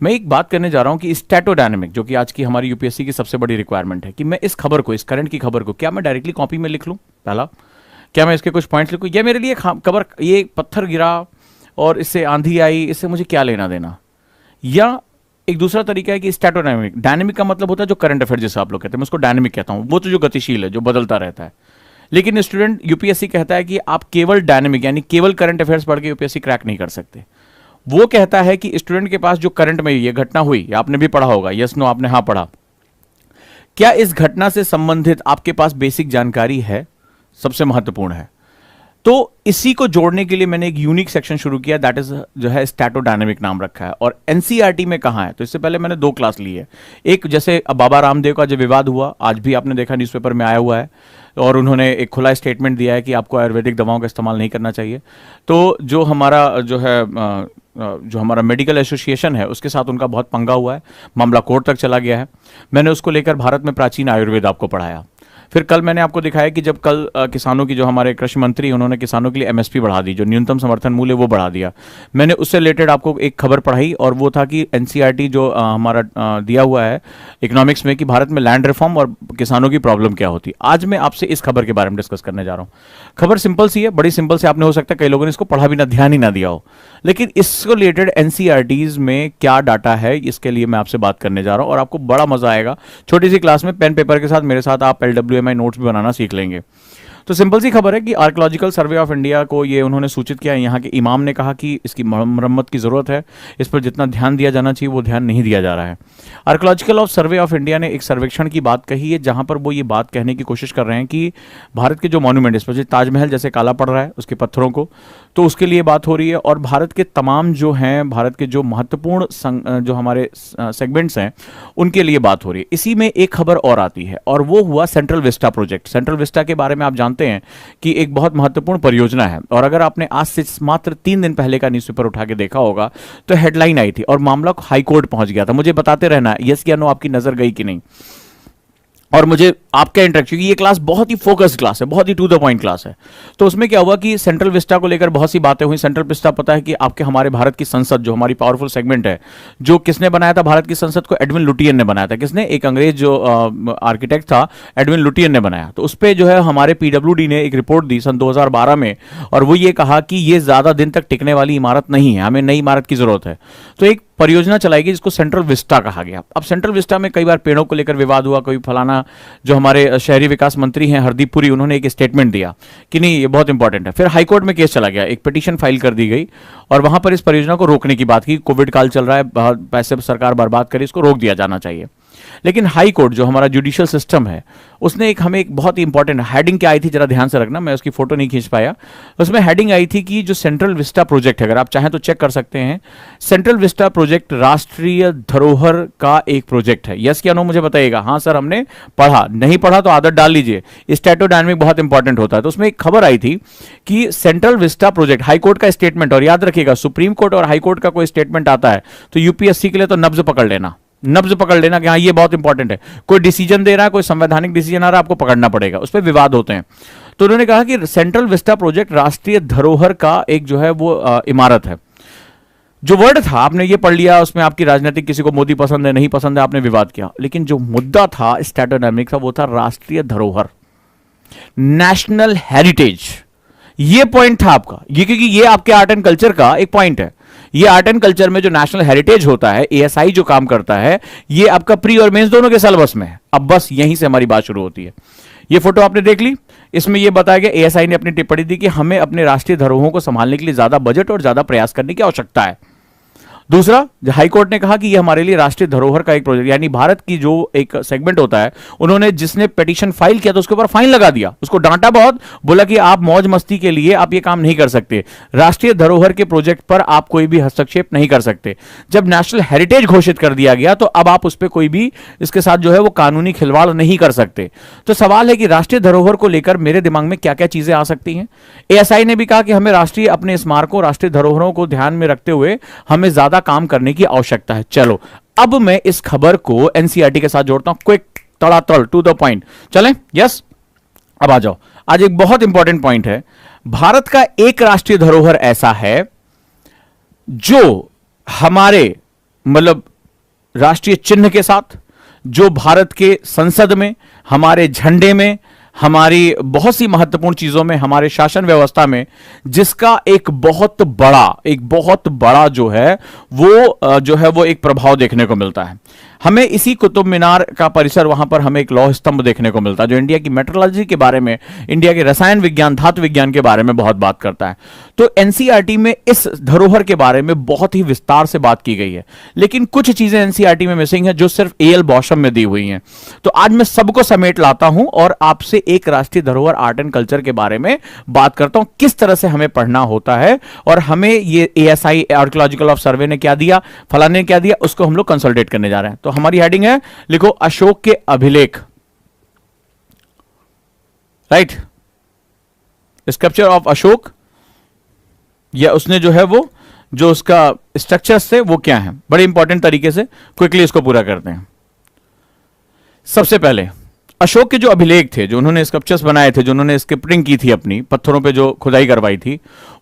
मैं एक बात करने जा रहा हूं कि स्टैटोडायनेमिक, जो कि आज की हमारी यूपीएससी की सबसे बड़ी रिक्वायरमेंट है, कि मैं इस खबर को, इस करंट की खबर को क्या मैं डायरेक्टली कॉपी में लिख लूं? पहला, क्या मैं इसके कुछ पॉइंट्स लिखूं? या मेरे लिए खबर, ये पत्थर गिरा और इससे आंधी आई, इससे मुझे क्या लेना देना? या एक दूसरा तरीका है कि स्टैटोडायनेमिक, डायनेमिक का मतलब होता है जो करंट अफेयर जैसे आप लोग कहते हैं, मैं उसको डायनेमिक कहता हूं, वो तो जो गतिशील है, जो बदलता रहता है। लेकिन स्टूडेंट, यूपीएससी कहता है कि आप केवल डायनेमिक यानी केवल करंट अफेयर्स पढ़ के यूपीएससी क्रैक नहीं कर सकते। वो कहता है कि स्टूडेंट के पास जो करंट में ये घटना हुई, या आपने भी पढ़ा होगा, यस नो, आपने हाँ पढ़ा, क्या इस घटना से संबंधित आपके पास बेसिक जानकारी है? सबसे महत्वपूर्ण है। तो इसी को जोड़ने के लिए मैंने एक यूनिक सेक्शन शुरू किया, दैट इज जो है स्टैटोडायनेमिक नाम रखा है। और एनसीईआरटी में कहां है? तो इससे पहले मैंने 2 क्लास ली है। एक, जैसे बाबा रामदेव का जो विवाद हुआ, आज भी आपने देखा न्यूज़पेपर में आया हुआ है, और उन्होंने एक खुला स्टेटमेंट दिया है कि आपको आयुर्वेदिक दवाओं का इस्तेमाल नहीं करना चाहिए। तो जो हमारा जो हमारा मेडिकल एसोसिएशन है, उसके साथ उनका बहुत पंगा हुआ है, मामला कोर्ट तक चला गया है। मैंने उसको लेकर भारत में प्राचीन आयुर्वेद आपको पढ़ाया। फिर कल मैंने आपको दिखाया कि जब कल किसानों की, जो हमारे कृषि मंत्री, उन्होंने किसानों के लिए एमएसपी बढ़ा दी, जो न्यूनतम समर्थन मूल्य, वो बढ़ा दिया। मैंने उससे रिलेटेड आपको एक खबर पढ़ाई, और वो था कि एनसीईआरटी जो हमारा दिया हुआ है इकोनॉमिक्स में, कि भारत में लैंड रिफॉर्म और किसानों की प्रॉब्लम क्या होती। आज मैं आपसे इस खबर के बारे में डिस्कस करने जा रहा हूँ। खबर सिंपल सी है, बड़ी सिंपल से, आपने हो सकता है कई लोगों ने इसको पढ़ा भी ना, ध्यान ही ना दिया हो, लेकिन इसको रिलेटेड एनसीईआरटीज में क्या डाटा है, इसके लिए मैं आपसे बात करने जा रहा हूँ, और आपको बड़ा मजा आएगा। छोटी सी क्लास में पेन पेपर के साथ मेरे साथ आप LWMI नोट्स भी बनाना सीख लेंगे। तो सिंपल सी खबर है कि आर्कियोलॉजिकल सर्वे ऑफ इंडिया को ये उन्होंने सूचित किया है। यहाँ के इमाम ने कहा कि इसकी मरम्मत की जरूरत है, इस पर जितना ध्यान दिया जाना चाहिए वो ध्यान नहीं दिया जा रहा है। Archaeological of survey of India ने एक सर्वेक्षण की बात कही है, जहां पर वो ये बात कहने की कोशिश कर रहे हैं कि भारत के जो मॉन्यूमेंट, स्पेशली ताजमहल जैसे काला पड़ रहा है उसके पत्थरों को, तो उसके लिए बात हो रही है। और भारत के तमाम जो हैं, भारत के जो महत्वपूर्ण जो हमारे सेगमेंट्स हैं, उनके लिए बात हो रही है। इसी में एक खबर और आती है, और वो हुआ central Vista project. Central Vista के बारे में आप जानते हैं कि एक बहुत महत्वपूर्ण परियोजना है, और अगर आपने आज से मात्र 3 दिन पहले का न्यूज़पेपर उठा के देखा होगा तो हेडलाइन आई थी, और मामला हाई कोर्ट पहुंच गया था। मुझे बताते रहना यस या नो, आपकी नजर गई कि नहीं, और मुझे आपका इंटरेक्शन, ये क्लास बहुत ही फोकस्ड क्लास है, बहुत ही टू द पॉइंट क्लास है। तो उसमें क्या हुआ कि सेंट्रल विस्टा को लेकर बहुत सी बातें हुई। सेंट्रल विस्टा, पता है कि आपके हमारे भारत की संसद, जो हमारी पावरफुल सेगमेंट है, जो किसने बनाया था भारत की संसद को? एडविन लुटियन ने बनाया था। किसने? एक अंग्रेज जो आर्किटेक्ट था, एडविन लुटियन ने बनाया। तो उस पर जो है हमारे पीडब्ल्यूडी ने एक रिपोर्ट दी सन 2012 में, और वो ये कहा कि ये ज्यादा दिन तक टिकने वाली इमारत नहीं है, हमें नई इमारत की जरूरत है। तो एक परियोजना चलाई गई जिसको सेंट्रल विस्टा कहा गया। अब सेंट्रल विस्टा में कई बार पेड़ों को लेकर विवाद हुआ, कोई फलाना, जो हमारे शहरी विकास मंत्री हैं हरदीप पुरी, उन्होंने एक स्टेटमेंट दिया कि नहीं ये बहुत इंपॉर्टेंट है। फिर हाईकोर्ट में केस चला गया, एक पिटीशन फाइल कर दी गई, और वहां पर इस परियोजना को रोकने की बात की। कोविड काल चल रहा है, बहुत पैसे सरकार बर्बाद करे, इसको रोक दिया जाना चाहिए। लेकिन हाई कोर्ट, जो हमारा जुडिशियल सिस्टम है, उसने हमें एक बहुत ही इंपॉर्टेंट हेडिंग क्या आई थी, जरा ध्यान से रखना, मैं उसकी फोटो नहीं खींच पाया। उसमें हेडिंग आई थी कि जो सेंट्रल विस्टा प्रोजेक्ट है, अगर आप चाहें तो चेक कर सकते हैं, सेंट्रल विस्टा प्रोजेक्ट राष्ट्रीय धरोहर का एक प्रोजेक्ट है। यस क्या नो मुझे बताइएगा। हाँ सर हमने पढ़ा, नहीं पढ़ा तो आदत डाल लीजिए, स्टैटोडायनेमिक बहुत इंपॉर्टेंट होता है। तो उसमें एक खबर आई थी कि सेंट्रल विस्टा प्रोजेक्ट, हाईकोर्ट का स्टेटमेंट, और याद रखिएगा सुप्रीम कोर्ट और हाईकोर्ट का कोई स्टेटमेंट आता है तो यूपीएससी के लिए तो नब्ज पकड़ लेना, नब्ज पकड़ लेना कि हाँ ये बहुत इंपॉर्टेंट है। कोई डिसीजन दे रहा है, कोई संवैधानिक डिसीजन आ रहा है, आपको पकड़ना पड़ेगा, उस पर विवाद होते हैं। तो उन्होंने कहा कि सेंट्रल विस्टा प्रोजेक्ट राष्ट्रीय धरोहर का एक जो है वो इमारत है। जो वर्ड था आपने ये पढ़ लिया, उसमें आपकी राजनीतिक, किसी को मोदी पसंद है नहीं पसंद है, आपने विवाद किया, लेकिन जो मुद्दा था स्टैटोडायनेमिक का, वो था राष्ट्रीय धरोहर, नेशनल हेरिटेज। ये पॉइंट था आपका, ये क्योंकि ये आपके आर्ट एंड कल्चर का एक पॉइंट है। ये आर्ट एंड कल्चर में जो नेशनल हेरिटेज होता है, एएसआई जो काम करता है, ये आपका प्री और मेंस दोनों के सिलेबस में है। अब बस यहीं से हमारी बात शुरू होती है। ये फोटो आपने देख ली, इसमें यह बताया गया, एएसआई ने अपनी टिप्पणी दी कि हमें अपने राष्ट्रीय धरोहरों को संभालने के लिए ज्यादा बजट और ज्यादा प्रयास करने की आवश्यकता है। दूसरा, हाईकोर्ट ने कहा कि यह हमारे लिए राष्ट्रीय धरोहर का एक प्रोजेक्ट, यानी भारत की जो एक सेगमेंट होता है, उन्होंने जिसने पिटीशन फाइल किया तो उसके ऊपर फाइन लगा दिया, उसको डांटा बहुत, बोला कि आप मौज मस्ती के लिए आप ये काम नहीं कर सकते, राष्ट्रीय धरोहर के प्रोजेक्ट पर आप कोई भी हस्तक्षेप नहीं कर सकते। जब नेशनल हेरिटेज घोषित कर दिया गया तो अब आप उस पर कोई भी इसके साथ जो है वो कानूनी खिलवाड़ नहीं कर सकते। तो सवाल है कि राष्ट्रीय धरोहर को लेकर मेरे दिमाग में क्या क्या चीजें आ सकती हैं। एएसआई ने भी कहा कि हमें राष्ट्रीय अपने स्मारकों, राष्ट्रीय धरोहरों को ध्यान में रखते हुए हमें ज्यादा काम करने की आवश्यकता है। चलो अब मैं इस खबर को एनसीईआरटी के साथ जोड़ता हूं, क्विक, तड़ातड़, टू द पॉइंट। चलें? यस, अब आ जाओ। आज एक बहुत इंपॉर्टेंट पॉइंट है, भारत का एक राष्ट्रीय धरोहर ऐसा है जो हमारे मतलब राष्ट्रीय चिन्ह के साथ, जो भारत के संसद में, हमारे झंडे में, हमारी बहुत सी महत्वपूर्ण चीजों में, हमारे शासन व्यवस्था में, जिसका एक बहुत बड़ा जो है वो एक प्रभाव देखने को मिलता है। हमें इसी कुतुब मीनार का परिसर, वहां पर हमें एक लौह स्तंभ देखने को मिलता है जो इंडिया की मेट्रोलॉजी के बारे में, इंडिया के रसायन विज्ञान, धातु विज्ञान के बारे में बहुत बात करता है। तो एनसीईआरटी में इस धरोहर के बारे में बहुत ही विस्तार से बात की गई है, लेकिन कुछ चीजें एनसीईआरटी में मिसिंग है जो सिर्फ एएल बॉशम में दी हुई हैं। तो आज मैं सबको समेट लाता हूं और आपसे एक राष्ट्रीय धरोहर आर्ट एंड कल्चर के बारे में बात करता हूं, किस तरह से हमें पढ़ना होता है, और हमें ये एएसआई आर्कियोलॉजिकल ऑफ सर्वे ने क्या दिया, फलाने ने क्या दिया, उसको हम लोग कंसल्टेट करने जा रहे हैं। तो हमारी हेडिंग है, लिखो अशोक के अभिलेख, राइट, स्कल्पचर ऑफ अशोक, या उसने जो है वो जो उसका स्ट्रक्चर्स थे वो क्या है, बड़े इंपॉर्टेंट तरीके से क्विकली इसको पूरा करते हैं। सबसे पहले अशोक के जो अभिलेख थे, जो उन्होंने स्कल्पचर्स बनाए थे, जो उन्होंने स्क्रिप्टिंग की थी अपनी पत्थरों पे जो खुदाई करवाई थी,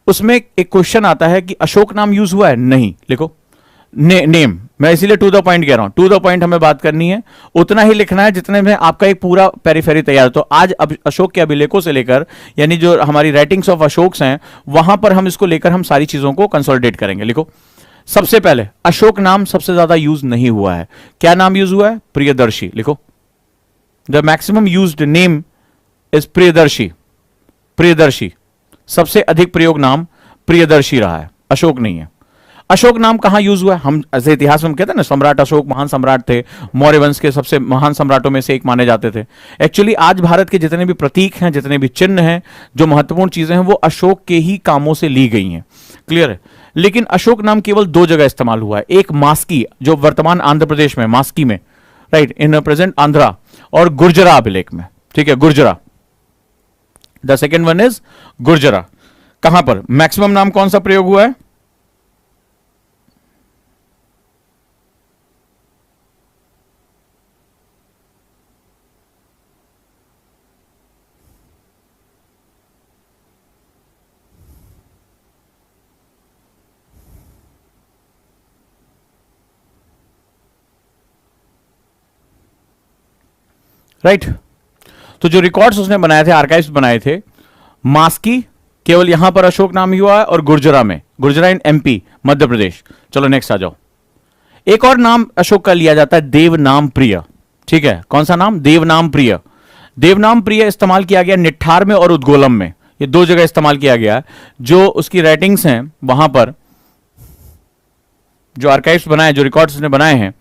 उसमें एक क्वेश्चन आता है कि अशोक नाम यूज हुआ है? नहीं, लिखो नेम। मैं इसीलिए टू द पॉइंट कह रहा हूं, टू द पॉइंट हमें बात करनी है, उतना ही लिखना है जितने में आपका एक पूरा पेरिफेरी तैयार। तो आज अब अशोक के अभिलेखों से लेकर, यानी जो हमारी राइटिंग्स ऑफ अशोक्स हैं, वहां पर हम इसको लेकर हम सारी चीजों को कंसोलिडेट करेंगे। लिखो, सबसे पहले अशोक नाम सबसे ज्यादा यूज नहीं हुआ है। क्या नाम यूज हुआ है? प्रियदर्शी। लिखो, the maximum used name is Priyadarshi. Priyadarshi, सबसे अधिक प्रयोग नाम प्रियदर्शी रहा है, अशोक नहीं है। अशोक नाम कहां यूज हुआ है? हम ऐसे इतिहास में हम कहते हैं ना, सम्राट अशोक महान सम्राट थे, मौर्य वंश के सबसे महान सम्राटों में से एक माने जाते थे। एक्चुअली आज भारत के जितने भी प्रतीक हैं, जितने भी चिन्ह हैं, जो महत्वपूर्ण चीजें हैं, वो अशोक के ही कामों से ली गई हैं। क्लियर है? लेकिन अशोक नाम केवल दो जगह इस्तेमाल हुआ है, एक मास्की, जो वर्तमान आंध्र प्रदेश में मास्की में, राइट, इन प्रेजेंट आंध्रा, और गुर्जरा अभिलेख में। ठीक है, गुर्जरा, द सेकेंड वन इज गुर्जरा। कहां पर मैक्सिमम नाम कौन सा प्रयोग हुआ है? राइट, तो जो रिकॉर्ड्स उसने बनाए थे, आर्काइव्स बनाए थे, मास्की केवल यहां पर अशोक नाम ही हुआ है, और गुर्जरा में, गुर्जरा इन एमपी मध्य प्रदेश। चलो नेक्स्ट आ जाओ। एक और नाम अशोक का लिया जाता है, देवनाम प्रिय। ठीक है, कौन सा नाम? देवनाम प्रिय। देवनाम प्रिय इस्तेमाल किया गया निट्ठार में और उद्गोलम में, ये दो जगह इस्तेमाल किया गया। जो उसकी राइटिंग्स हैं वहां पर, जो आर्काइव्स बनाए, जो रिकॉर्ड्स उसने बनाए हैं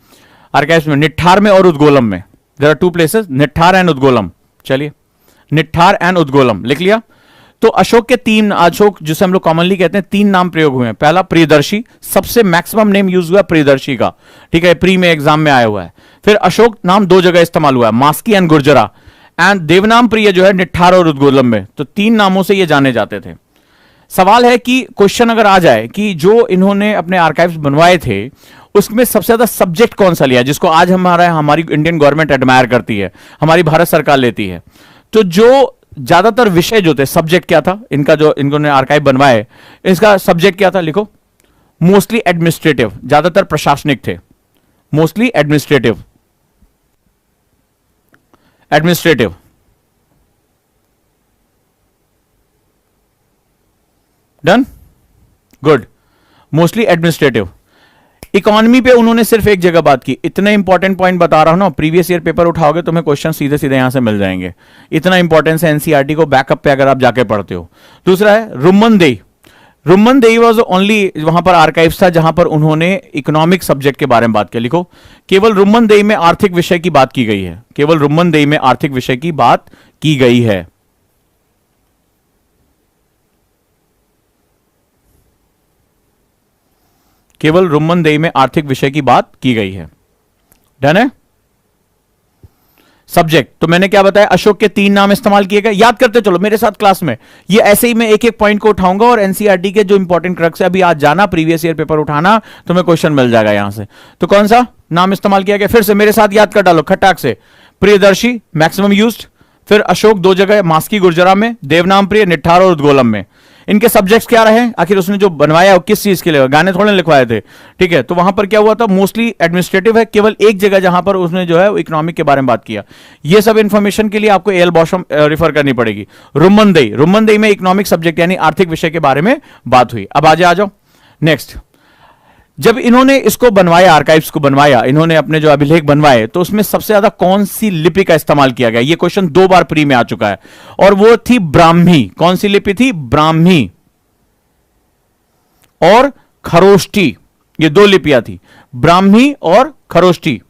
आर्काइव्स में, निट्ठार में और उद्गोलम में, there are two places, Nitthar and Udgolam. चलिए, निट्ठार एंड उद्गोलम लिख लिया। तो अशोक के तीन, अशोक जिसे हम लोग कॉमनली कहते हैं, तीन नाम प्रयोग हुए हैं। पहला प्रियदर्शी, सबसे मैक्सिमम नेम यूज हुआ प्रियदर्शी का। ठीक है, प्री में एग्जाम में आया हुआ है। फिर अशोक नाम दो जगह इस्तेमाल हुआ है, मास्की एंड गुर्जरा, एंड देवनाम प्रिय जो है निट्ठार और उद्गोलम में। तो तीन नामों से ये जाने जाते थे। सवाल है कि क्वेश्चन अगर आ जाए कि जो इन्होंने अपने आर्काइव्स बनवाए थे, उसमें सबसे ज्यादा सब्जेक्ट कौन सा लिया, जिसको आज हमारी इंडियन गवर्नमेंट एडमायर करती है, हमारी भारत सरकार लेती है। तो जो ज्यादातर विषय जो थे, सब्जेक्ट क्या था इनका, जो इन्होंने आर्काइव बनवाए, इसका सब्जेक्ट क्या था? लिखो, मोस्टली एडमिनिस्ट्रेटिव, ज्यादातर प्रशासनिक थे, mostly administrative. Administrative, done, good, mostly administrative. Economy पे उन्होंने सिर्फ एक जगह बात की। इतने इंपॉर्टेंट पॉइंट बता रहा हूं ना, प्रीवियस ईयर पेपर उठाओगे तुम्हें क्वेश्चन सीधे सीधे यहां से मिल जाएंगे। इतना इंपॉर्टेंस है एनसीईआरटी को, बैकअप पे अगर आप जाके पढ़ते हो। दूसरा है रुम्मनदेई। रुम्मनदेई वाज ओनली, वहां पर आर्काइव्स था जहां पर उन्होंने इकोनॉमिक सब्जेक्ट के बारे में बात की। लिखो, केवल रुम्मनदेई में आर्थिक विषय की बात की गई है, केवल रुम्मनदेई में आर्थिक विषय की बात की गई है। केवल रुम्मनदेई में आर्थिक विषय की बात की गई है। डन है? सब्जेक्ट तो मैंने क्या बताया, अशोक के तीन नाम इस्तेमाल किए गए। याद करते चलो मेरे साथ क्लास में, ये ऐसे ही मैं एक एक पॉइंट को उठाऊंगा और एनसीईआरटी के जो इंपॉर्टेंट क्रक्स है, अभी आज जाना प्रीवियस ईयर पेपर उठाना, तुम्हें क्वेश्चन मिल जाएगा यहां से। तो कौन सा नाम इस्तेमाल किया गया, फिर से मेरे साथ याद कर डालो खटाक से। प्रियदर्शी मैक्सिमम यूज्ड, फिर अशोक दो जगह, मास्की गुर्जरा में, देवनाम प्रिय निट्ठार और उद्गोलम में। इनके सब्जेक्ट्स क्या रहे, आखिर उसने जो बनवाया वो किस चीज के लिए, गाने थोड़े लिखवाए थे, ठीक है। तो वहां पर क्या हुआ था, मोस्टली एडमिनिस्ट्रेटिव है, केवल एक जगह जहां पर उसने जो है इकोनॉमिक के बारे में बात किया। ये सब इंफॉर्मेशन के लिए आपको एल बॉशम रिफर करनी पड़ेगी। रुम्मनदेई में इकोनॉमिक सब्जेक्ट यानी आर्थिक विषय के बारे में बात हुई। अब आ जाओ नेक्स्ट। जब इन्होंने इसको बनवाया, आर्काइव्स को बनवाया, इन्होंने अपने जो अभिलेख बनवाए, तो उसमें सबसे ज्यादा कौन सी लिपि का इस्तेमाल किया गया? ये क्वेश्चन 2 बार प्री में आ चुका है, और वो थी ब्राह्मी। कौन सी लिपि थी? ब्राह्मी और खरोष्टी, ये 2 लिपियां थी, ब्राह्मी और खरोष्टी।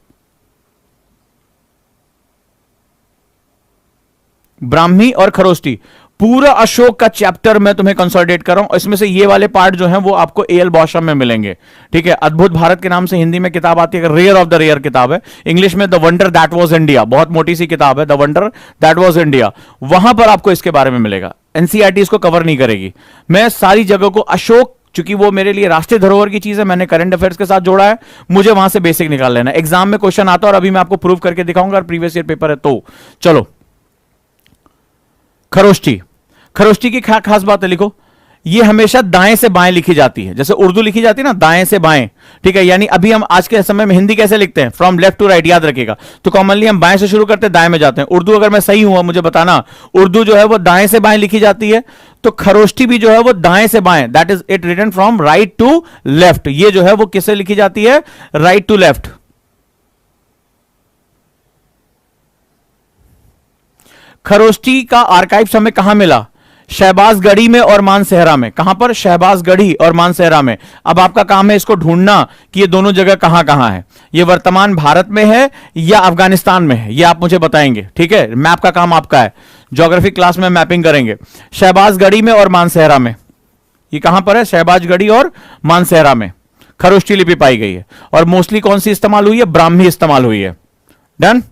ब्राह्मी और खरोष्टी। पूरा अशोक का चैप्टर मैं तुम्हें कंसोलिडेट कर रहा हूं, इसमें से ये वाले पार्ट जो हैं वो आपको एल बॉशम में मिलेंगे, ठीक है। अद्भुत भारत के नाम से हिंदी में किताब आती है, रेयर ऑफ द रेयर किताब है। इंग्लिश में the wonder that was India, बहुत मोटी सी किताब है, the wonder that was India. वहां पर आपको इसके बारे में मिलेगा। एनसीईआरटी इसको कवर नहीं करेगी। मैं सारी जगह को अशोक, चूंकि वो मेरे लिए राष्ट्रीय धरोहर की चीज है, मैंने करंट अफेयर्स के साथ जोड़ा है, मुझे वहां से बेसिक निकाल लेना। एग्जाम में क्वेश्चन आता है और अभी मैं आपको प्रूव करके दिखाऊंगा, और प्रीवियस ईयर पेपर है तो। चलो, खरोष्टी। खरोष्टी की खास बात है, लिखो, ये हमेशा दाएं से बाएं लिखी जाती है, जैसे उर्दू लिखी जाती है ना, दाएं से बाएं, ठीक है। यानी अभी हम आज के समय में हिंदी कैसे लिखते हैं? फ्रॉम लेफ्ट टू राइट, याद रखिएगा। तो कॉमनली हम बाएं से शुरू करते हैं, दाएं में जाते हैं। उर्दू, अगर मैं सही हूं मुझे बताना, उर्दू जो है वो दाएं से बाएं लिखी जाती है, तो खरोष्टी भी जो है वो दाएं से बाएं, that is it written from right to left. ये जो है वो किससे लिखी जाती है? Right to left. खरोष्टी का आर्काइव हमें कहां मिला? शहबाजगढ़ी में और मानसेहरा में। कहां पर? शहबाजगढ़ी और मानसेहरा में। अब आपका काम है इसको ढूंढना कि ये दोनों जगह कहां कहां है। ये वर्तमान भारत में है या अफगानिस्तान में है, ये आप मुझे बताएंगे, ठीक है। मैप का काम आपका है, ज्योग्राफी क्लास में मैपिंग करेंगे। शहबाजगढ़ी में और मानसेहरा में, ये कहां पर है? शहबाजगढ़ी और मानसेहरा में खरोष्टी लिपि पाई गई है। और मोस्टली कौन सी इस्तेमाल हुई है? ब्राह्मी इस्तेमाल हुई है। डन।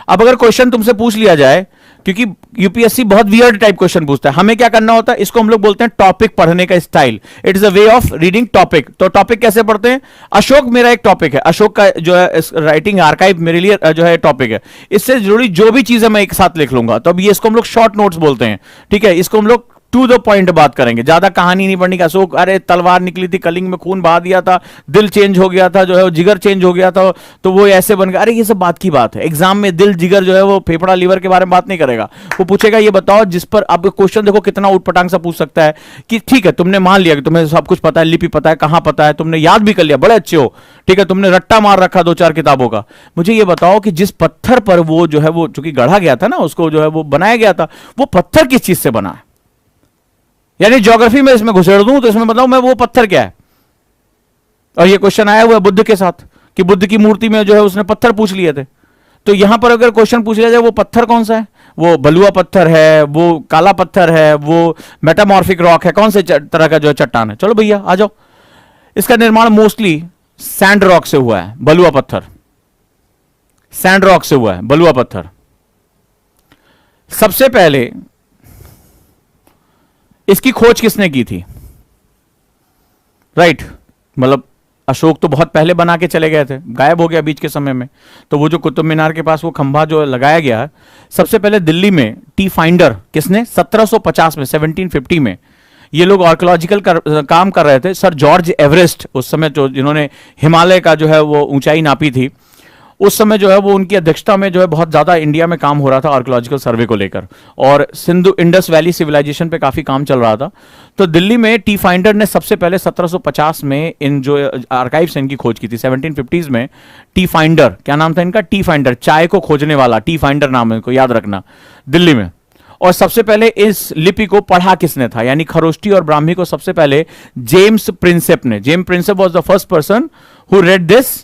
अब अगर क्वेश्चन तुमसे पूछ लिया जाए, क्योंकि यूपीएससी बहुत वियर्ड टाइप क्वेश्चन पूछता है, हमें क्या करना होता है? इसको हम लोग बोलते हैं टॉपिक पढ़ने का style. It is a way of reading topic. तो टॉपिक कैसे पढ़ते हैं? अशोक मेरा एक टॉपिक है, अशोक का जो है राइटिंग आर्काइव मेरे लिए जो है टॉपिक है। इससे जुड़ी जो भी चीजें मैं एक साथ लिख लूंगा, तो अब ये इसको हम लोग शॉर्ट नोट्स बोलते हैं, ठीक है। इसको हम लोग टू द पॉइंट बात करेंगे, ज्यादा कहानी नहीं पढ़नी। अशोक, अरे तलवार निकली थी, कलिंग में खून बहा दिया था, दिल चेंज हो गया था, जो है वो जिगर चेंज हो गया था, तो वो ऐसे बन गया। अरे ये सब बात की बात है। एग्जाम में दिल जिगर जो है वो फेफड़ा लीवर के बारे में बात नहीं करेगा। वो पूछेगा ये बताओ, जिस पर आप क्वेश्चन देखो कितना उटपटांग सा पूछ सकता है कि ठीक है तुमने मान लिया कि तुम्हें सब कुछ पता है, लिपि पता है, कहां पता है, तुमने याद भी कर लिया, बड़े अच्छे हो, ठीक है, तुमने रट्टा मार रखा 2-4 किताबों का। मुझे ये बताओ कि जिस पत्थर पर वो जो है वो चूंकि गढ़ा गया था ना, उसको जो है वो बनाया गया था, वो पत्थर किस चीज से बना है? यानी ज्योग्राफी में इसमें घुसेड़ दूं तो इसमें बताओ मैं वो पत्थर क्या है। और ये क्वेश्चन आया हुआ है बुद्ध के साथ कि बुद्ध की मूर्ति में जो है उसने पत्थर पूछ लिए थे। तो यहां पर अगर क्वेश्चन पूछ लिया जाए वो पत्थर कौन सा है, वो बलुआ पत्थर है, वो काला पत्थर है, वो मेटामॉर्फिक रॉक है, कौन से तरह का जो है चट्टान है? चलो भैया आ जाओ। इसका निर्माण मोस्टली सैंड रॉक से हुआ है, बलुआ पत्थर, सैंड रॉक से हुआ है, बलुआ पत्थर। सबसे पहले इसकी खोज किसने की थी? राइट, मतलब अशोक तो बहुत पहले बना के चले गए थे, गायब हो गया बीच के समय में। तो वो जो कुतुब मीनार के पास वो खंभा जो लगाया गया है, सबसे पहले दिल्ली में टी फाइंडर किसने? 1750 में, 1750 में ये लोग आर्कियोलॉजिकल काम कर रहे थे। सर जॉर्ज एवरेस्ट उस समय जो जिन्होंने हिमालय का जो है वो ऊंचाई नापी थी, उस समय जो है वो उनकी अध्यक्षता में जो है बहुत ज्यादा इंडिया में काम हो रहा था आर्कियोलॉजिकल सर्वे को लेकर, और सिंधु इंडस वैली सिविलाइजेशन पे काफी काम चल रहा था। तो दिल्ली में टी फाइंडर ने सबसे पहले 1750 में इन जो आर्काइव्स इनकी खोज की थी। 1750s में टी फाइंडर, क्या नाम था इनका? टी फाइंडर, चाय को खोजने वाला, टी फाइंडर नाम है इनको, याद रखना, दिल्ली में। और सबसे पहले इस लिपि को पढ़ा किसने था? यानी खरोष्टी और ब्राह्मी को सबसे पहले जेम्स प्रिंसेप ने। James Prinsep was the first person who read this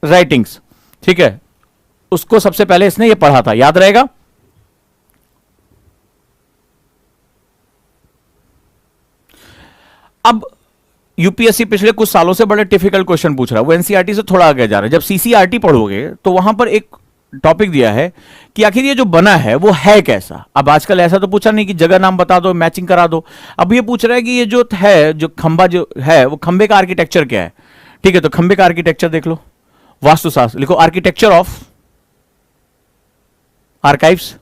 writings, ठीक है, उसको सबसे पहले इसने ये पढ़ा था, याद रहेगा। अब यूपीएससी पिछले कुछ सालों से बड़े डिफिकल्ट क्वेश्चन पूछ रहा है, वो एनसीईआरटी से थोड़ा आगे जा रहा है। जब सीसीईआरटी पढ़ोगे तो वहां पर एक टॉपिक दिया है कि आखिर ये जो बना है वो है कैसा। अब आजकल ऐसा तो पूछा नहीं कि जगह नाम बता दो, मैचिंग करा दो। अब ये पूछ रहा है कि ये जो है, जो खंबा जो है, वो खंबे का आर्किटेक्चर क्या है, ठीक है। तो खंबे का आर्किटेक्चर देख लो, वास्तुशास्त्र लिखो, आर्किटेक्चर ऑफ आर्काइव्स।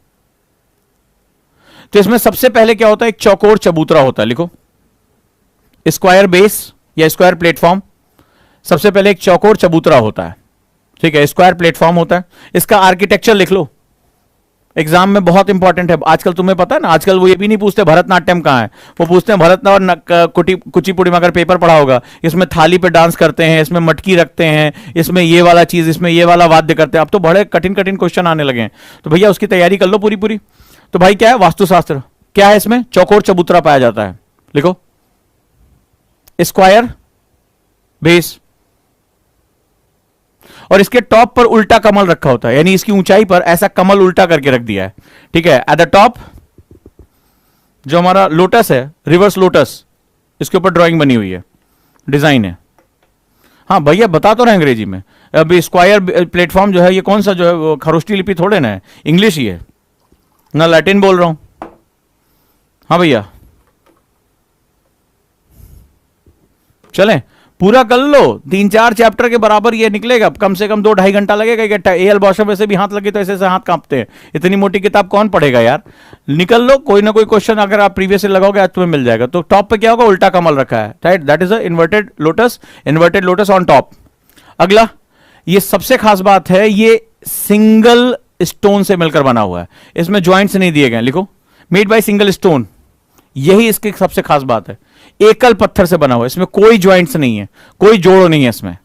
तो इसमें सबसे पहले क्या होता है, एक चौकोर चबूतरा होता है, लिखो स्क्वायर बेस या स्क्वायर प्लेटफॉर्म। सबसे पहले एक चौकोर चबूतरा होता है, ठीक है, स्क्वायर प्लेटफॉर्म होता है। इसका आर्किटेक्चर लिख लो, एग्जाम में बहुत इंपॉर्टेंट है। आजकल तुम्हें पता है ना, आजकल वो ये भी नहीं पूछते भरतनाट्यम कहां है, वो पूछते हैं भरतनाट्यम और कुचिपुड़ी में अगर पेपर पढ़ा होगा, इसमें थाली पे डांस करते हैं, इसमें मटकी रखते हैं, इसमें ये वाला चीज, इसमें ये वाला वाद्य करते हैं। अब तो बड़े कठिन कठिन क्वेश्चन आने लगे हैं, तो भैया उसकी तैयारी कर लो पूरी पूरी। तो भाई क्या है, वास्तुशास्त्र क्या है, इसमें चौकोर चबूतरा पाया जाता है, लिखो स्क्वायर बेस, और इसके टॉप पर उल्टा कमल रखा होता है, यानी इसकी ऊंचाई पर ऐसा कमल उल्टा करके रख दिया है, ठीक है। एट द टॉप जो हमारा लोटस है, रिवर्स लोटस, इसके ऊपर ड्राइंग बनी हुई है, डिजाइन है। हाँ भैया बता तो रहे अंग्रेजी में, अभी स्क्वायर प्लेटफॉर्म जो है ये कौन सा जो है, वो खरोष्टी लिपि थोड़े ना है, इंग्लिश ही है ना, लैटिन बोल रहा हूं। हाँ भैया चलें, पूरा कर लो, 3-4 चैप्टर के बराबर ये निकलेगा, कम से कम 2-2.5 घंटा लगेगा। एल बॉशम वैसे भी हाथ लगे तो ऐसे हाथ कांपते हैं, इतनी मोटी किताब कौन पढ़ेगा यार। निकल लो, कोई ना कोई क्वेश्चन अगर आप प्रीवियस से लगाओगे आज तुम्हें मिल जाएगा। तो टॉप पे क्या होगा, उल्टा कमल रखा है, right, that is a inverted lotus on top. अगला, ये सबसे खास बात है, ये सिंगल स्टोन से मिलकर बना हुआ है, इसमें ज्वाइंट्स नहीं दिए गए, लिखो मेड बाय सिंगल स्टोन, यही इसकी सबसे खास बात है। एकल पत्थर से बना हुआ है, इसमें कोई ज्वाइंट्स नहीं है, कोई जोड़ नहीं है इसमें।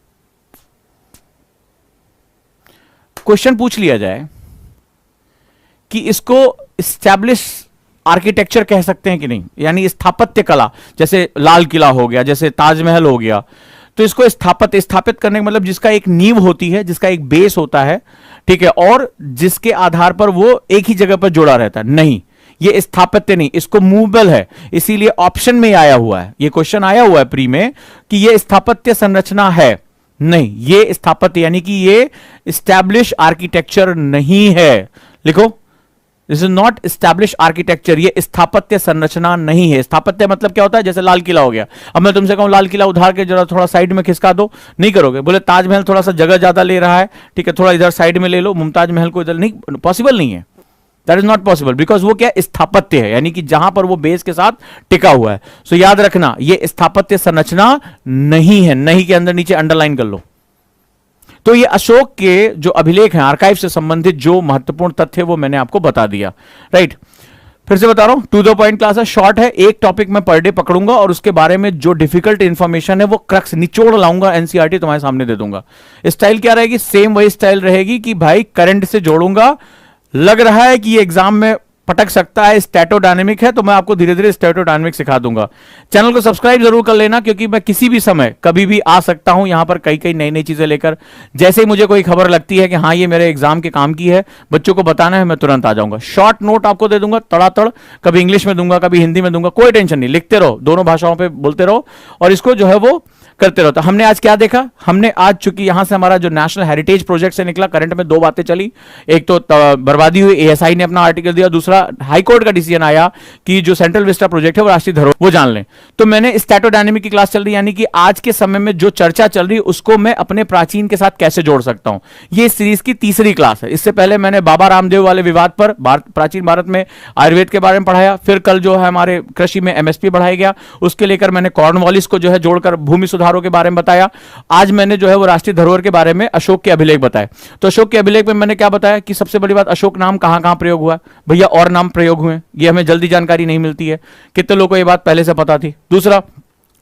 क्वेश्चन पूछ लिया जाए कि इसको स्टैब्लिश आर्किटेक्चर कह सकते हैं कि नहीं, यानी स्थापत्य कला, जैसे लाल किला हो गया, जैसे ताजमहल हो गया, तो इसको स्थापित करने का मतलब जिसका एक नींव होती है, जिसका एक बेस होता है, ठीक है, और जिसके आधार पर वो एक ही जगह पर जुड़ा रहता है, नहीं, ये स्थापत्य नहीं, इसको मूवेबल है, इसीलिए ऑप्शन में आया हुआ है, ये क्वेश्चन आया हुआ है प्री में कि ये स्थापत्य संरचना है, नहीं, ये स्थापत्य यानी कि ये एस्टैब्लिश आर्किटेक्चर नहीं है, लिखो this is not establish architecture, ये स्थापत्य संरचना नहीं है। स्थापत्य मतलब क्या होता है, जैसे लाल किला हो गया, अब मैं तुमसे कहूं लाल किला उधार के जरा थोड़ा साइड में खिसका दो, नहीं करोगे, बोले ताजमहल थोड़ा सा जगह ज्यादा ले रहा है, ठीक है, थोड़ा इधर साइड में ले लो, मुमताज महल को इधर, नहीं, पॉसिबल नहीं है, that is not possible, because वो क्या स्थापत्य है, यानी कि जहां पर वो बेस के साथ टिका हुआ है। सो याद रखना, ये स्थापत्य संरचना नहीं है, नहीं के अंदर नीचे अंडरलाइन कर लो। तो ये अशोक के जो अभिलेख हैं, आर्काइव से संबंधित जो महत्वपूर्ण तथ्य वो मैंने आपको बता दिया, राइट। फिर से बता रहा हूं, टू द पॉइंट क्लास है, शॉर्ट है, एक टॉपिक मैं पर डे पकड़ूंगा और उसके बारे में जो डिफिकल्ट इंफॉर्मेशन है वो क्रक्स निचोड़ लाऊंगा, एनसीईआरटी तुम्हारे सामने दे दूंगा। स्टाइल क्या रहेगी, सेम वही स्टाइल रहेगी कि भाई करंट से जोड़ूंगा, लग रहा है कि ये एग्जाम में पटक सकता है, स्टैटोडायनेमिक है, तो मैं आपको धीरे धीरे स्टैटोडायनेमिक सिखा दूंगा। चैनल को सब्सक्राइब जरूर कर लेना, क्योंकि मैं किसी भी समय कभी भी आ सकता हूं यहां पर कई कई नई नई चीजें लेकर। जैसे ही मुझे कोई खबर लगती है कि हाँ ये मेरे एग्जाम के काम की है, बच्चों को बताना है, मैं तुरंत आ जाऊंगा। शॉर्ट नोट आपको दे दूंगा तड़ातड़, कभी इंग्लिश में दूंगा, कभी हिंदी में दूंगा, कोई टेंशन नहीं, लिखते रहो, दोनों भाषाओं पर बोलते रहो और इसको जो है वो करते रहो। तो हमने आज क्या देखा, हमने आज चूंकि यहां से हमारा जो नेशनल हेरिटेज प्रोजेक्ट से निकला, करंट में 2 बातें चली, एक तो बर्बादी हुई, एएसआई ने अपना आर्टिकल दिया, दूसरा हाईकोर्ट का डिसीजन आया कि जो सेंट्रल विस्टा प्रोजेक्ट है वो राष्ट्रीय धरोहर, वो जान लें। तो मैंने स्टैटोडायनेमिक की क्लास चल रही, यानी कि आज के समय में जो चर्चा चल रही उसको मैं अपने प्राचीन के साथ कैसे जोड़ सकता हूं, ये सीरीज की तीसरी क्लास है। इससे पहले मैंने बाबा रामदेव वाले विवाद पर प्राचीन भारत में आयुर्वेद के बारे में पढ़ाया, फिर कल जो है हमारे कृषि में एमएसपी बढ़ाया गया, उसके लेकर मैंने कॉर्नवालिस को जो है जोड़कर भूमि सुधारों के बारे में बताया। आज मैंने जो है वो राष्ट्रीय धरोहर के बारे में अशोक के अभिलेख बताए। तो अशोक के अभिलेख में मैंने क्या बताया कि सबसे बड़ी बात, अशोक नाम कहां कहां प्रयोग हुआ, भैया और नाम प्रयोग हुए, ये हमें जल्दी जानकारी नहीं मिलती है, कितने लोगों को ये बात पहले से पता थी। दूसरा,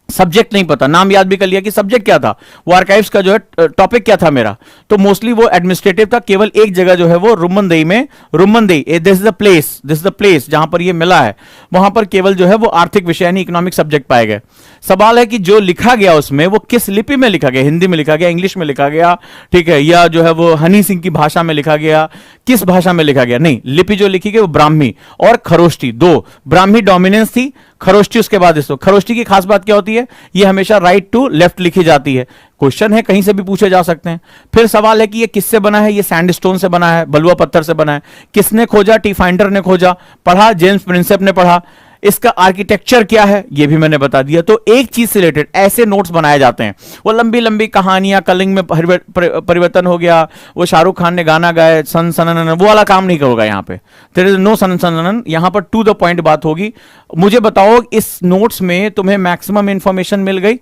सब्जेक्ट नहीं पता, नाम याद भी कर लिया कि सब्जेक्ट क्या था, वो आर्काइव्स का जो है टॉपिक क्या था मेरा, तो मोस्टली वो एडमिनिस्ट्रेटिव था। केवल एक जगह जो है वो रुमनदेई में, रुमनदेई दिस इज द प्लेस जहां पर ये मिला है, वहां पर केवल जो है वो आर्थिक विषय यानी इकोनॉमिक सब्जेक्ट पाए गए। सवाल है कि जो लिखा गया उसमें वो किस लिपि में लिखा गया, हिंदी में लिखा गया, इंग्लिश में लिखा गया, ठीक है, या जो है वो हनी सिंह की भाषा में लिखा गया, किस भाषा में लिखा गया, नहीं, लिपि जो लिखी गई वो ब्राह्मी और खरोष्टी, 2 ब्राह्मी डोमिनेंस थी, खरोष्टी उसके बाद। इसको खरोष्टी की खास बात क्या होती है, ये हमेशा राइट टू लेफ्ट लिखी जाती है। क्वेश्चन है, कहीं से भी पूछे जा सकते हैं। फिर सवाल है कि ये किससे बना है, ये सैंडस्टोन से बना है, बलुआ पत्थर से बना है, किसने खोजा, टी फाइंडर ने खोजा, पढ़ा, जेम्स प्रिंसेप ने पढ़ा। इसका आर्किटेक्चर क्या है ये भी मैंने बता दिया। तो एक चीज से रिलेटेड ऐसे नोट्स बनाए जाते हैं, वो लंबी लंबी कहानियां, कलिंग में परिवर्तन हो गया, वो शाहरुख खान ने गाना गाया सन सनन, वो वाला काम नहीं होगा यहाँ पे। देयर इज नो सन सनन, यहाँ पर टू द पॉइंट बात होगी। मुझे बताओ इस नोट्स में तुम्हें मैक्सिमम इंफॉर्मेशन मिल गई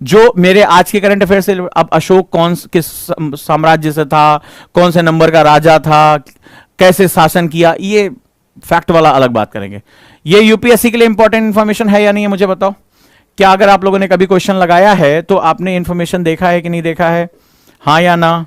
जो मेरे आज के करंट अफेयर से। अब अशोक कौन किस साम्राज्य से था, कौन से नंबर का राजा था, कैसे शासन किया, ये फैक्ट वाला अलग बात करेंगे। ये यूपीएससी के लिए इंपॉर्टेंट इंफॉर्मेशन है या नहीं है मुझे बताओ। क्या अगर आप लोगों ने कभी क्वेश्चन लगाया है तो आपने इंफॉर्मेशन देखा है कि नहीं देखा है, हां या ना?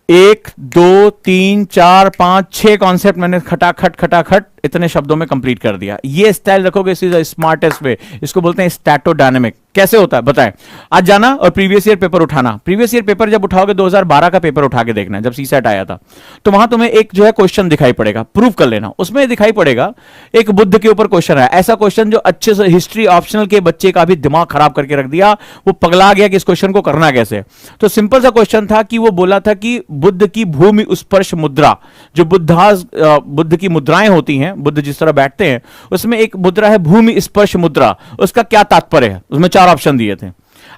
1 2 3 4 5 6 कॉन्सेप्ट मैंने खटाखट इतने शब्दों में कंप्लीट कर दिया। ये स्टाइल रखोगे, इस इज स्मार्टेस्ट वे। इसको बोलते हैं स्टैटोडायनेमिक। कैसे होता है बताएं। आज जाना और प्रीवियस ईयर पेपर उठाना। प्रीवियस ईयर पेपर जब उठाओगे 2012 का पेपर उठा के देखना, जब सीसेट आया था, तो वहां तुम्हें एक जो है क्वेश्चन दिखाई पड़ेगा, प्रूव कर लेना। उसमें दिखाई पड़ेगा एक बुद्ध के ऊपर क्वेश्चन है, ऐसा क्वेश्चन जो अच्छे से हिस्ट्री ऑप्शनल के बच्चे का भी दिमाग खराब करके रख दिया। वो पगला गया कि इस क्वेश्चन को करना कैसे। तो सिंपल सा क्वेश्चन था कि वो बोला था कि बुद्ध की भूमि स्पर्श मुद्रा, जो बुद्ध की मुद्राएं होती हैं, बुद्ध जिस तरह बैठते हैं, उसमें एक मुद्रा है भूमि स्पर्श मुद्रा, उसका क्या तात्पर्य है। उसमें 4 ऑप्शन दिए थे।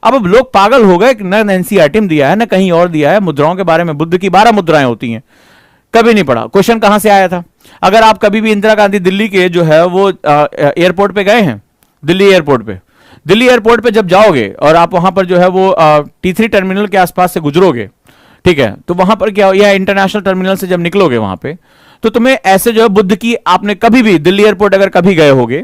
अब लोग पागल हो गए, न एनसीईआरटी में दिया है न कहीं और दिया है मुद्राओं के बारे में। बुद्ध की 12 मुद्राएं होती हैं, कभी नहीं पढ़ा। क्वेश्चन कहां से आया था? अगर आप कभी भी इंदिरा गांधी दिल्ली के जो है वो एयरपोर्ट पे गए हैं, दिल्ली एयरपोर्ट पे जब जाओगे और आप वहां पर जो है वो T3 टर्मिनल के आसपास से गुजरोगे, ठीक है, तो वहां पर क्या, या इंटरनेशनल टर्मिनल से जब निकलोगे वहां पे, तो तुम्हें ऐसे जो है बुद्ध की, आपने कभी भी दिल्ली एयरपोर्ट अगर कभी गए होगे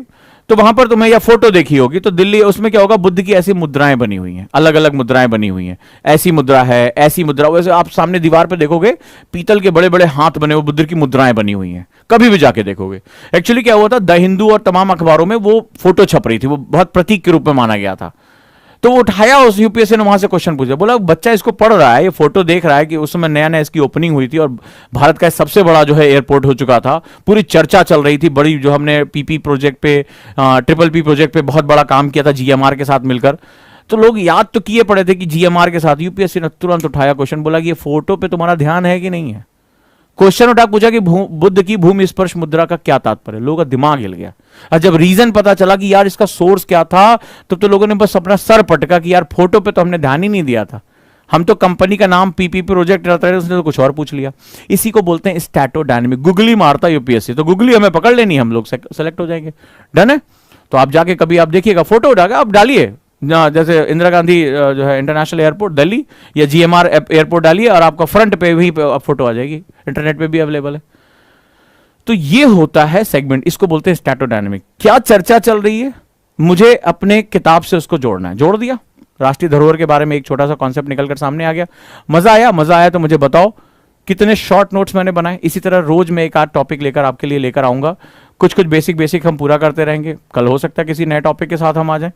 तो वहां पर तुम्हें या फोटो देखी होगी, तो दिल्ली उसमें क्या होगा, बुद्ध की ऐसी मुद्राएं बनी हुई हैं, अलग अलग मुद्राएं बनी हुई हैं। ऐसी मुद्रा है, ऐसी मुद्रा, वैसे आप सामने दीवार पे देखोगे पीतल के बड़े बड़े हाथ बने हुए बुद्ध की मुद्राएं बनी हुई हैं, कभी भी जाके देखोगे। एक्चुअली क्या हुआ था, द हिंदू और तमाम अखबारों में वो फोटो छप रही थी, वो बहुत प्रतीक के रूप में माना गया था। तो उठाया उस यूपीएससी ने, वहां से क्वेश्चन पूछा, बोला बच्चा इसको पढ़ रहा है, ये फोटो देख रहा है कि उस समय नया नया इसकी ओपनिंग हुई थी और भारत का सबसे बड़ा जो है एयरपोर्ट हो चुका था, पूरी चर्चा चल रही थी बड़ी, जो हमने पीपी प्रोजेक्ट पे, ट्रिपल पी प्रोजेक्ट पे बहुत बड़ा काम किया था जीएमआर के साथ मिलकर। तो लोग याद तो किए पड़े थे कि जीएमआर के साथ। यूपीएससी ने तुरंत उठाया क्वेश्चन, बोला कि ये फोटो पे तुम्हारा ध्यान है कि नहीं है। क्वेश्चन उठा पूछा कि बुद्ध की भूमि स्पर्श मुद्रा का क्या तात्पर्य। लोगों का दिमाग हिल गया। और जब रीजन पता चला कि यार इसका सोर्स क्या था, तो लोगों ने बस अपना सर पटका कि यार फोटो पे तो हमने ध्यान ही नहीं दिया था, हम तो कंपनी का नाम पीपी प्रोजेक्ट रहता है, उसने तो कुछ और पूछ लिया। इसी को बोलते हैं स्टैटोडायनेमिक। गूगली मारता यूपीएससी, तो गूगली हमें पकड़ लेनी, हम लोग सेलेक्ट हो जाएंगे। डन है। तो आप जाके कभी आप देखिएगा, फोटो उठाकर आप डालिए, जैसे इंदिरा गांधी जो है इंटरनेशनल एयरपोर्ट दिल्ली, या जीएमआर एयरपोर्ट डालिए और आपका फ्रंट पे भी फोटो आ जाएगी, इंटरनेट पे भी अवेलेबल है। तो ये होता है सेगमेंट, इसको बोलते हैं स्टैटोडायनेमिक। क्या चर्चा चल रही है, मुझे अपने किताब से उसको जोड़ना है, जोड़ दिया। राष्ट्रीय धरोहर के बारे में एक छोटा सा कॉन्सेप्ट निकलकर सामने आ गया। मजा आया तो मुझे बताओ कितने शॉर्ट नोट्स मैंने बनाए। इसी तरह रोज मैं एक आध टॉपिक लेकर आपके लिए लेकर आऊंगा। कुछ बेसिक हम पूरा करते रहेंगे। कल हो सकता है किसी नए टॉपिक के साथ हम आ जाएं।